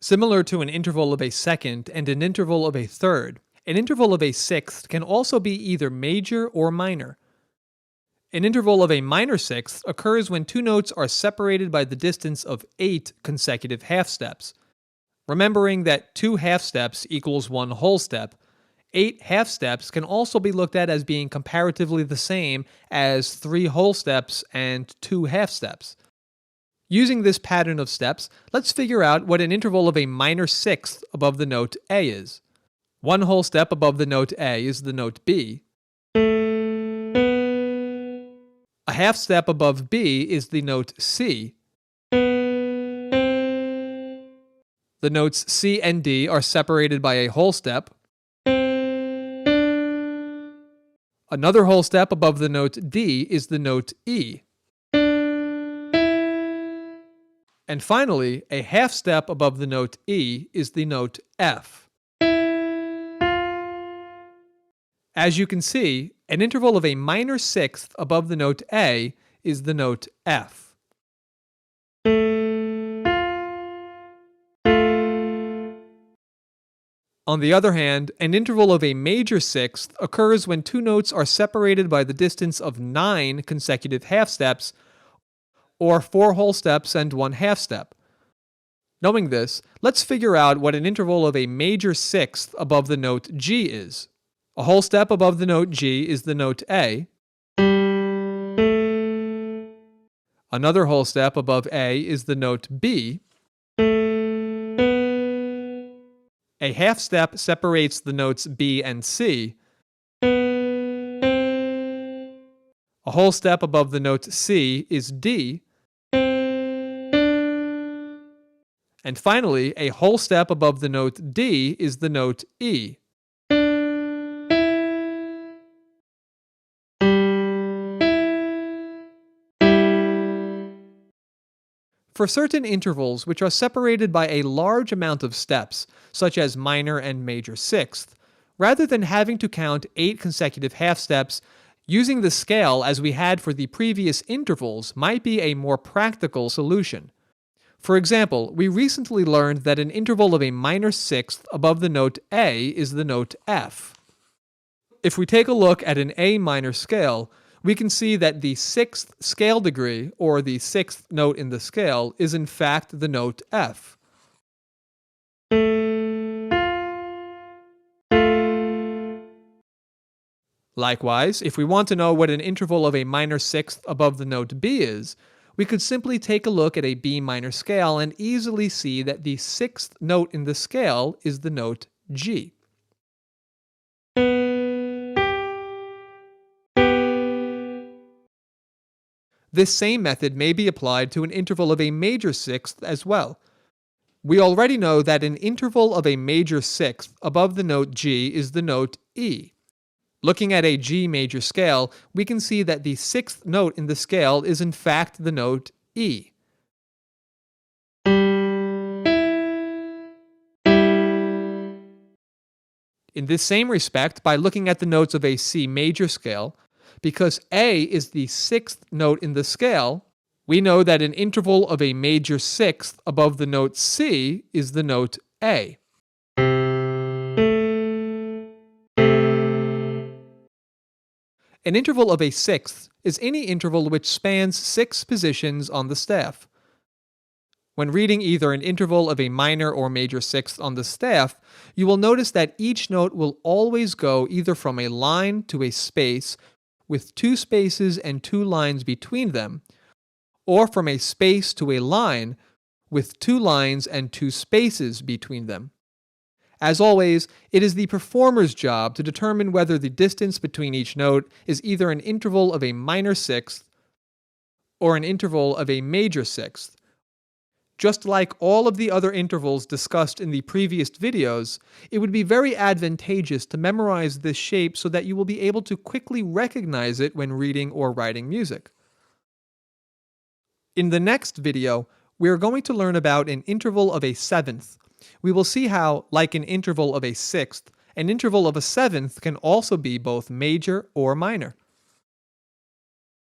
Similar to an interval of a second and an interval of a third, an interval of a sixth can also be either major or minor. An interval of a minor sixth occurs when two notes are separated by the distance of 8 consecutive half steps. Remembering that 2 half steps equals 1 whole step, 8 half steps can also be looked at as being comparatively the same as 3 whole steps and 2 half steps. Using this pattern of steps, let's figure out what an interval of a minor sixth above the note A is. 1 whole step above the note A is the note B. A half step above B is the note C. The notes C and D are separated by a whole step. Another whole step above the note D is the note E. And finally, a half step above the note E is the note F. As you can see, an interval of a minor sixth above the note A is the note F. On the other hand, an interval of a major sixth occurs when two notes are separated by the distance of 9 consecutive half steps, or 4 whole steps and 1 half step. Knowing this, let's figure out what an interval of a major sixth above the note G is. A whole step above the note G is the note A. Another whole step above A is the note B. A half step separates the notes B and C. A whole step above the note C is D. And finally, a whole step above the note D is the note E. For certain intervals which are separated by a large amount of steps, such as minor and major sixth, rather than having to count 8 consecutive half steps, using the scale as we had for the previous intervals might be a more practical solution. For example, we recently learned that an interval of a minor sixth above the note A is the note F. If we take a look at an A minor scale, we can see that the 6th scale degree, or the 6th note in the scale, is in fact the note F. Likewise, if we want to know what an interval of a minor sixth above the note B is, we could simply take a look at a B minor scale and easily see that the 6th note in the scale is the note G. This same method may be applied to an interval of a major sixth as well. We already know that an interval of a major sixth above the note G is the note E. Looking at a G major scale, we can see that the 6th note in the scale is in fact the note E. In this same respect, by looking at the notes of a C major scale, because A is the 6th note in the scale, we know that an interval of a major sixth above the note C is the note A. An interval of a sixth is any interval which spans 6 positions on the staff. When reading either an interval of a minor or major sixth on the staff, you will notice that each note will always go either from a line to a space with 2 spaces and 2 lines between them, or from a space to a line with 2 lines and 2 spaces between them. As always, it is the performer's job to determine whether the distance between each note is either an interval of a minor sixth or an interval of a major sixth. Just like all of the other intervals discussed in the previous videos, it would be very advantageous to memorize this shape so that you will be able to quickly recognize it when reading or writing music. In the next video, we are going to learn about an interval of a seventh. We will see how, like an interval of a sixth, an interval of a seventh can also be both major or minor.